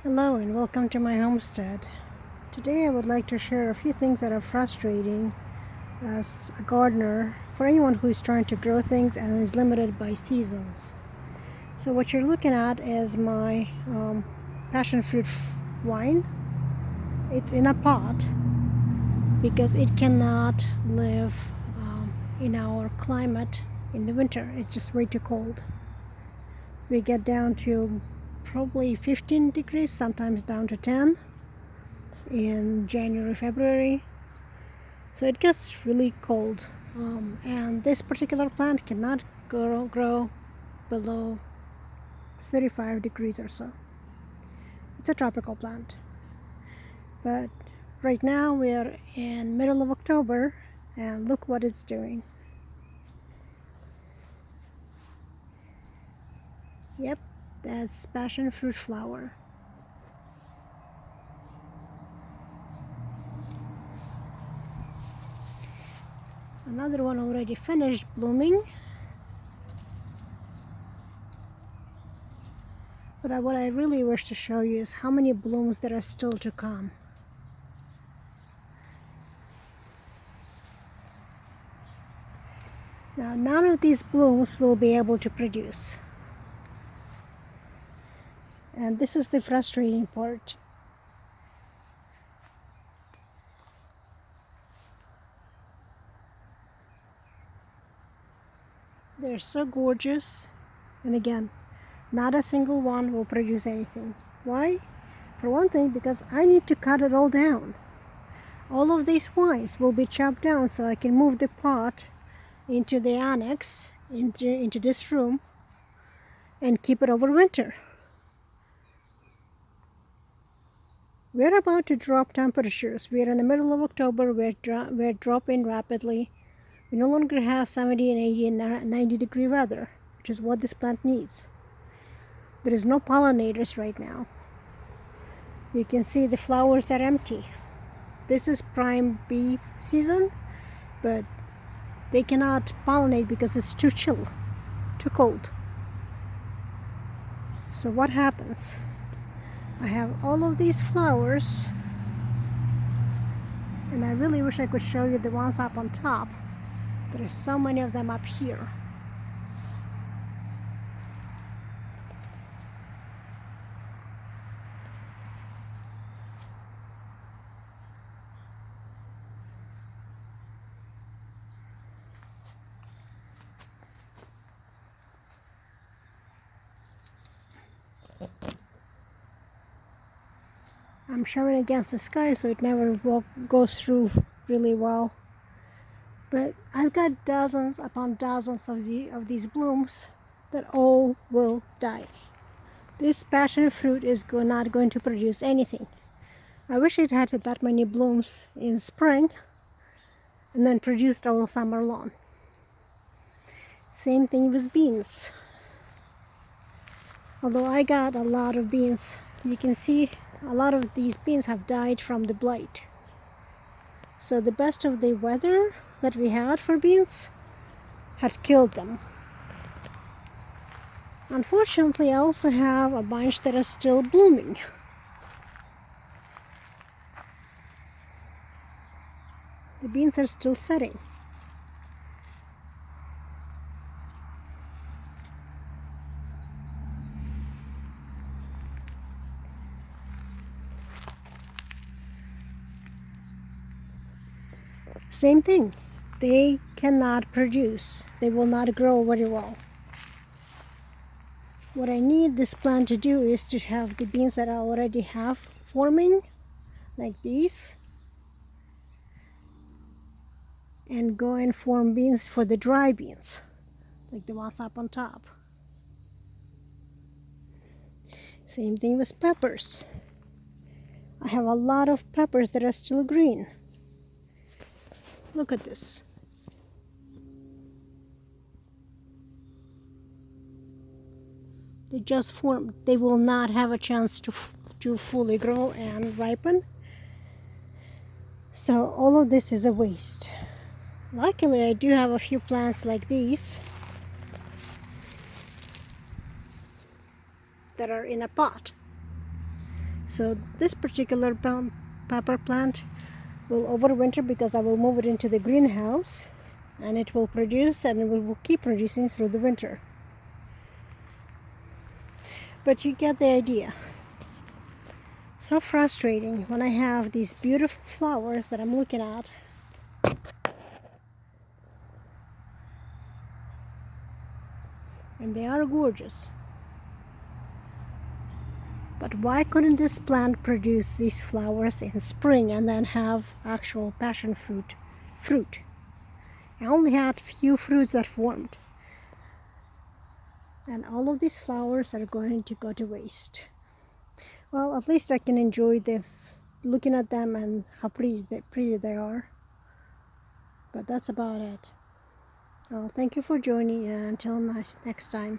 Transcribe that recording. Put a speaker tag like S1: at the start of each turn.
S1: Hello and welcome to my homestead. Today I would like to share a few things that are frustrating as a gardener for anyone who is trying to grow things and is limited by seasons. So what you're looking at is my passion fruit wine. It's in a pot because it cannot live in our climate in the winter. It's just way too cold. We get down to probably 15 degrees, sometimes down to 10 in January, February. So it gets really cold. And this particular plant cannot grow below 35 degrees or so. It's a tropical plant. But right now we are in middle of October and look what it's doing. Yep, that's passion fruit flower. Another one already finished blooming. But what I really wish to show you is how many blooms there are still to come. Now, none of these blooms will be able to produce. And this is the frustrating part. They're so gorgeous. And again, not a single one will produce anything. Why? For one thing, because I need to cut it all down. All of these vines will be chopped down so I can move the pot into the annex, into this room, and keep it over winter. We're about to drop temperatures. We're in the middle of October. We're dropping rapidly. We no longer have 70 and 80 and 90 degree weather, which is what this plant needs. There is no pollinators right now. You can see the flowers are empty. This is prime bee season, but they cannot pollinate because it's too chill, too cold. So what happens? I have all of these flowers, and I really wish I could show you the ones up on top. There are so many of them up here. I'm showing against the sky so it never goes through really well. But I've got dozens upon dozens of these blooms that all will die. This passion fruit is not going to produce anything. I wish it had that many blooms in spring and then produced all summer long. Same thing with beans. Although I got a lot of beans, you can see a lot of these beans have died from the blight. So the best of the weather that we had for beans had killed them. Unfortunately, I also have a bunch that are still blooming. The beans are still setting. Same thing. They cannot produce. They will not grow very well. What I need this plant to do is to have the beans that I already have forming, like these, and go and form beans for the dry beans, like the ones up on top. Same thing with peppers. I have a lot of peppers that are still green. Look at this. They just formed. They will not have a chance to fully grow and ripen. So all of this is a waste. Luckily, I do have a few plants like these that are in a pot. So this particular pepper plant will overwinter because I will move it into the greenhouse, and it will produce, and it will keep producing through the winter. But you get the idea. So frustrating when I have these beautiful flowers that I'm looking at. And they are gorgeous. But why couldn't this plant produce these flowers in spring and then have actual passion fruit? I only had few fruits that formed. And all of these flowers are going to go to waste. Well, at least I can enjoy looking at them and how pretty they are. But that's about it. Well, thank you for joining, and until next time.